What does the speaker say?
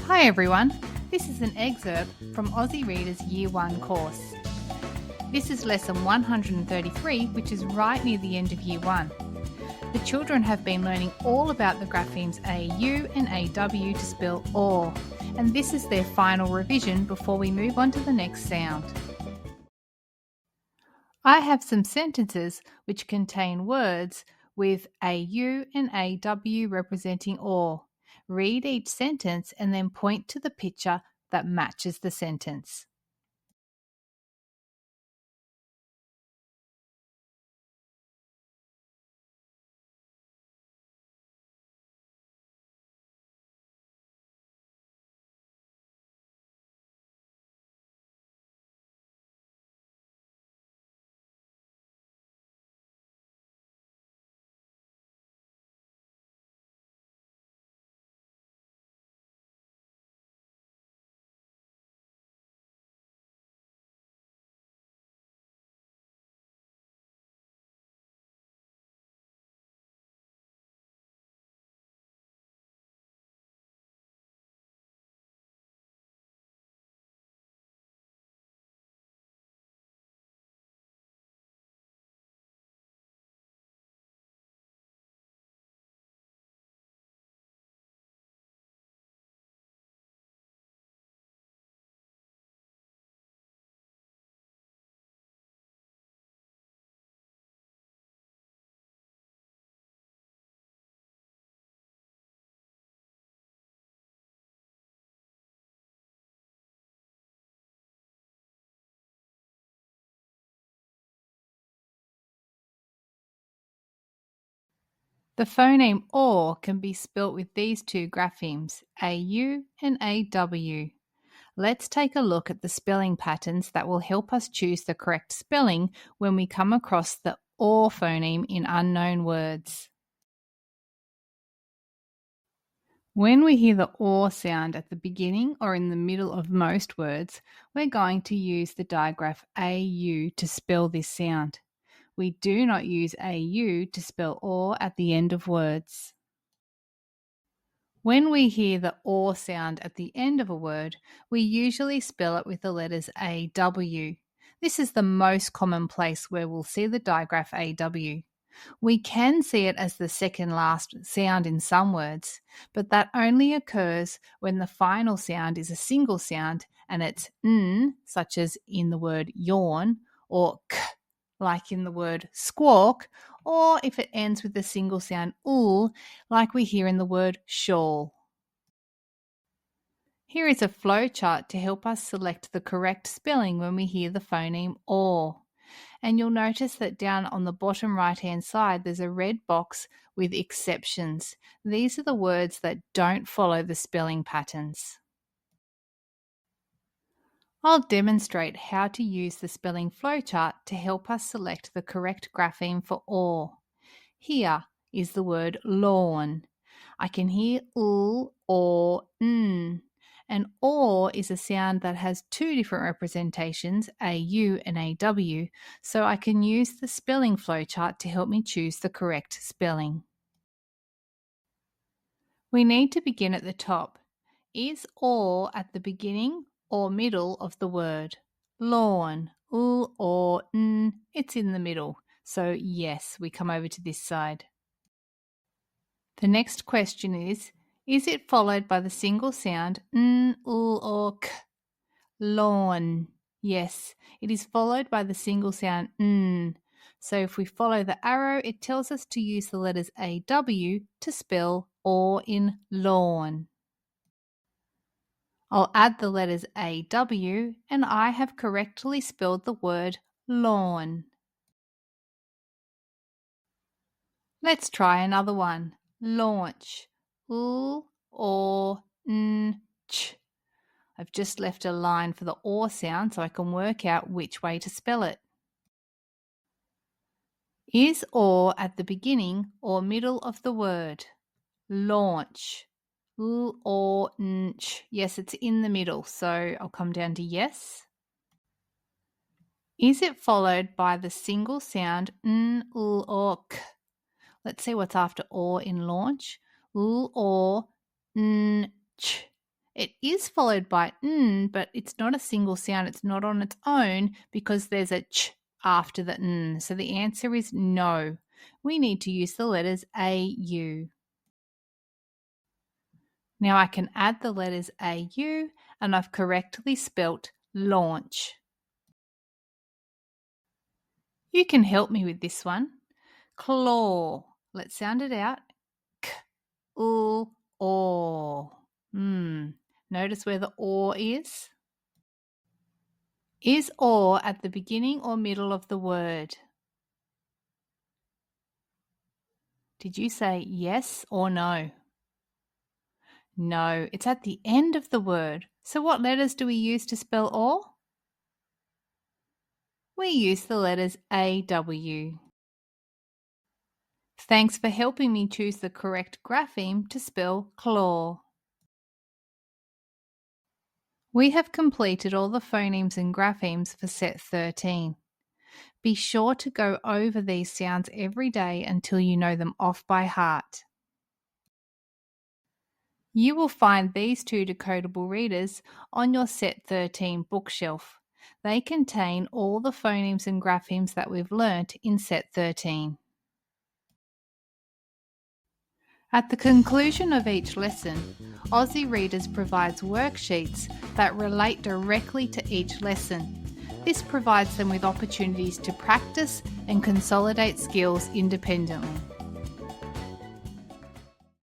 Hi everyone, this is an excerpt from Aussie Readers Year 1 course. This is lesson 133, which is right near the end of Year 1. The children have been learning all about the graphemes AU and AW to spell OR, and this is their final revision before we move on to the next sound. I have some sentences which contain words with AU and AW representing OR. Read each sentence and then point to the picture that matches the sentence. The phoneme OR can be spelt with these two graphemes, AU and AW. Let's take a look at the spelling patterns that will help us choose the correct spelling when we come across the OR phoneme in unknown words. When we hear the OR sound at the beginning or in the middle of most words, we're going to use the digraph AU to spell this sound. We do not use AU to spell OR at the end of words. When we hear the OR sound at the end of a word, we usually spell it with the letters AW. This is the most common place where we'll see the digraph AW. We can see it as the second last sound in some words, but that only occurs when the final sound is a single sound and it's N, such as in the word yawn, or K, like in the word squawk, or if it ends with the single sound ul, like we hear in the word shawl. Here is a flowchart to help us select the correct spelling when we hear the phoneme OR. And you'll notice that down on the bottom right-hand side, there's a red box with exceptions. These are the words that don't follow the spelling patterns. I'll demonstrate how to use the spelling flowchart to help us select the correct grapheme for OR. Here is the word lawn. I can hear ul or n. And OR is a sound that has two different representations, AU and AW, so I can use the spelling flowchart to help me choose the correct spelling. We need to begin at the top. Is OR at the beginning or middle of the word? Lawn, ul or n, it's in the middle. So yes, we come over to this side. The next question is it followed by the single sound n, ul, or k? Lawn. Yes, it is followed by the single sound n. So if we follow the arrow, it tells us to use the letters AW to spell OR in lawn. I'll add the letters AW and I have correctly spelled the word lawn. Let's try another one. Launch. Ul, or, n, ch. I've just left a line for the OR sound so I can work out which way to spell it. Is OR at the beginning or middle of the word? Launch. Ul, or, n, ch. Yes, it's in the middle, so I'll come down to yes. Is it followed by the single sound n, ul, or, k? Let's see what's after OR in launch. Ul, or, n, ch. It is followed by n, but it's not a single sound. It's not on its own because there's a ch after the n. So the answer is no. We need to use the letters A, U. Now I can add the letters A, U, and I've correctly spelt launch. You can help me with this one. Claw. Let's sound it out. K, U, aw. Notice where the aw is. Is aw at the beginning or middle of the word? Did you say yes or no? No, it's at the end of the word. So what letters do we use to spell aw? We use the letters AW. Thanks for helping me choose the correct grapheme to spell claw. We have completed all the phonemes and graphemes for set 13. Be sure to go over these sounds every day until you know them off by heart. You will find these two decodable readers on your set 13 bookshelf. They contain all the phonemes and graphemes that we've learnt in set 13. At the conclusion of each lesson, Aussie Readers provides worksheets that relate directly to each lesson. This provides them with opportunities to practice and consolidate skills independently.